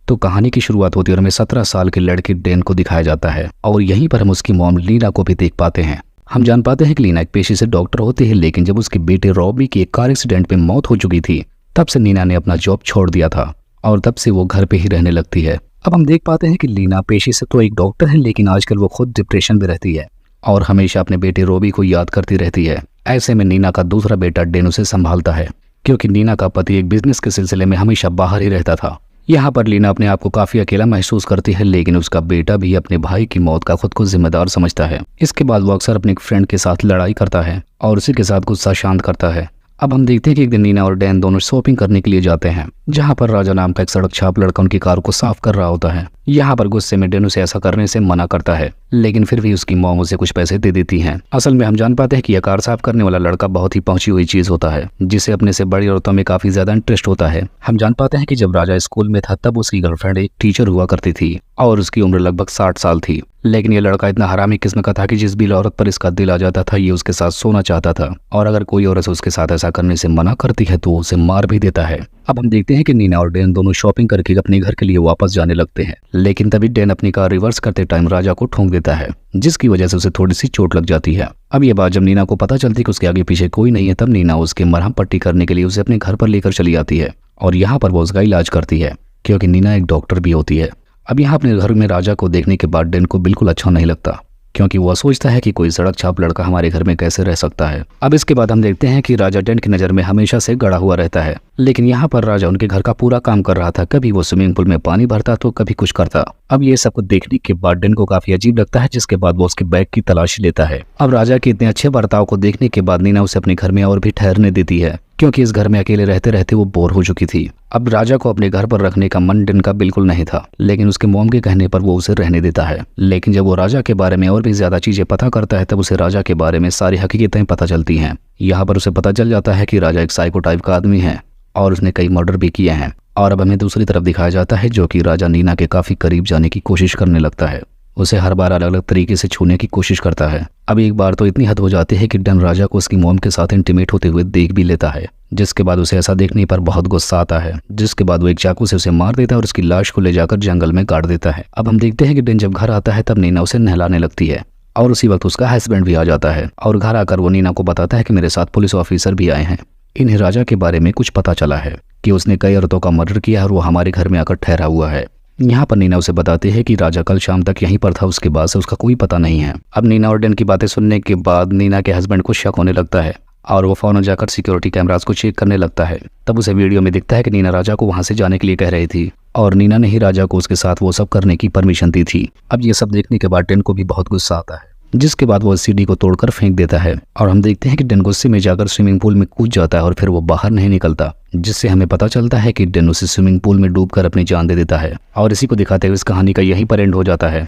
तो कहानी की शुरुआत होती है और हमें 17 साल के लड़के डैन को दिखाया जाता है और यहीं पर हम उसकी मॉम लीना को भी देख पाते हैं। हम जान पाते हैं कि लीना एक पेशे से डॉक्टर होती है, लेकिन जब उसके बेटे रॉबी की एक कार एक्सीडेंट में मौत हो चुकी थी तब से नीना ने अपना जॉब छोड़ दिया था और तब से वो घर पे ही रहने लगती है। अब हम देख पाते हैं कि लीना पेशे से तो एक डॉक्टर है, लेकिन आजकल वो खुद डिप्रेशन में रहती है और हमेशा अपने बेटे रॉबी को याद करती रहती है। ऐसे में नीना का दूसरा बेटा डैन उसे संभालता है, क्योंकि नीना का पति एक बिजनेस के सिलसिले में हमेशा बाहर ही रहता था। यहाँ पर लीना अपने आप को काफी अकेला महसूस करती है, लेकिन उसका बेटा भी अपने भाई की मौत का खुद को जिम्मेदार समझता है। इसके बाद वो अक्सर अपने एक फ्रेंड के साथ लड़ाई करता है और उसी के साथ गुस्सा शांत करता है। अब हम देखते हैं कि एक दिन नीना और डैन दोनों शॉपिंग करने के लिए जाते हैं, जहाँ पर राजा नाम का एक सड़क छाप लड़का उनकी कार को साफ कर रहा होता है। यहाँ पर गुस्से में डैन उसे ऐसा करने से मना करता है, लेकिन फिर भी उसकी मॉम उसे कुछ पैसे दे देती हैं। असल में हम जान पाते हैं कि यह कार साफ करने वाला लड़का बहुत ही पहुंची हुई चीज होता है, जिसे अपने से बड़ी औरतों में काफी ज्यादा इंटरेस्ट होता है। हम जान पाते हैं कि जब राजा स्कूल में था तब उसकी गर्लफ्रेंड एक टीचर हुआ करती थी और उसकी उम्र लगभग 60 साल थी। लेकिन ये लड़का इतना हरामी किस्म का था कि जिस भी औरत पर इसका दिल आ जाता था ये उसके साथ सोना चाहता था, और अगर कोई औरत उसके साथ ऐसा करने से मना करती है तो उसे मार भी देता है। अब हम देखते हैं कि नीना और डैन दोनों शॉपिंग करके अपने घर के लिए वापस जाने लगते हैं, लेकिन तभी डैन अपनी कार रिवर्स करते टाइम राजा को ठोक देता है, जिसकी वजह से उसे थोड़ी सी चोट लग जाती है। अब ये बात जब नीना को पता चलती कि उसके आगे पीछे कोई नहीं है, तब नीना उसके मरहम पट्टी करने के लिए उसे अपने घर पर लेकर चली आती है और यहाँ पर वो उसका इलाज करती है, क्योंकि नीना एक डॉक्टर भी होती है। अब यहाँ अपने घर में राजा को देखने के बाद डैन को बिल्कुल अच्छा नहीं लगता, क्योंकि वह सोचता है कि कोई सड़क छाप लड़का हमारे घर में कैसे रह सकता है। अब इसके बाद हम देखते हैं कि राजा डैन की नज़र में हमेशा से गड़ा हुआ रहता है, लेकिन यहाँ पर राजा उनके घर का पूरा काम कर रहा था। कभी वो स्विमिंग पूल में पानी भरता तो कभी कुछ करता। अब ये सब कुछ देखने के बाद डैन को काफी अजीब लगता है, जिसके बाद वो उसके बैग की तलाशी लेता है। अब राजा के इतने अच्छे बर्ताव को देखने के बाद नीना उसे अपने घर में और भी ठहरने देती है, क्योंकि इस घर में अकेले रहते रहते वो बोर हो चुकी थी। अब राजा को अपने घर पर रखने का मन डैन का बिल्कुल नहीं था, लेकिन उसके मॉम के कहने पर वो उसे रहने देता है। लेकिन जब वो राजा के बारे में और भी ज्यादा चीजें पता करता है तब उसे राजा के बारे में सारी हकीकतें पता चलती हैं। यहाँ पर उसे पता चल जाता है कि राजा एक साइको टाइप का आदमी है और उसने कई मर्डर भी किए हैं। और अब हमें दूसरी तरफ दिखाया जाता है जो कि राजा नीना के काफी करीब जाने की कोशिश करने लगता है, उसे हर बार अलग अलग तरीके से छूने की कोशिश करता है। अब एक बार तो इतनी हद हो जाती है कि डैन राजा को उसकी मॉम के साथ इंटीमेट होते हुए देख भी लेता है, जिसके बाद उसे ऐसा देखने पर बहुत गुस्सा आता है, जिसके बाद वो एक चाकू से उसे मार देता है और उसकी लाश को ले जाकर जंगल में गाड़ देता है। अब हम देखते हैं कि डैन जब घर आता है तब नीना उसे नहलाने लगती है और उसी वक्त उसका हस्बैंड भी आ जाता है और घर आकर वो नीना को बताता है कि मेरे साथ पुलिस ऑफिसर भी आए हैं, इन्हें राजा के बारे में कुछ पता चला है कि उसने कई औरतों का मर्डर किया और वो हमारे घर में आकर ठहरा हुआ है। यहाँ पर नीना उसे बताती है कि राजा कल शाम तक यहीं पर था, उसके बाद से उसका कोई पता नहीं है। अब नीना और डैन की बातें सुनने के बाद नीना के हस्बैंड को शक होने लगता है और वो फौरन जाकर सिक्योरिटी कैमरास को चेक करने लगता है। तब उसे वीडियो में दिखता है कि नीना राजा को वहां से जाने के लिए कह रही थी और नीना ने ही राजा को उसके साथ वो सब करने की परमिशन दी थी। अब ये सब देखने के बाद डैन को भी बहुत गुस्सा आता है, जिसके बाद वो सीढ़ी को तोड़कर फेंक देता है और हम देखते हैं कि डैन गुस्से में जाकर स्विमिंग पूल में कूद जाता है और फिर वो बाहर नहीं निकलता, जिससे हमें पता चलता है कि डैन उसे स्विमिंग पूल में डूबकर अपनी जान दे देता है। और इसी को दिखाते हुए इस कहानी का यहीं पर एंड हो जाता है।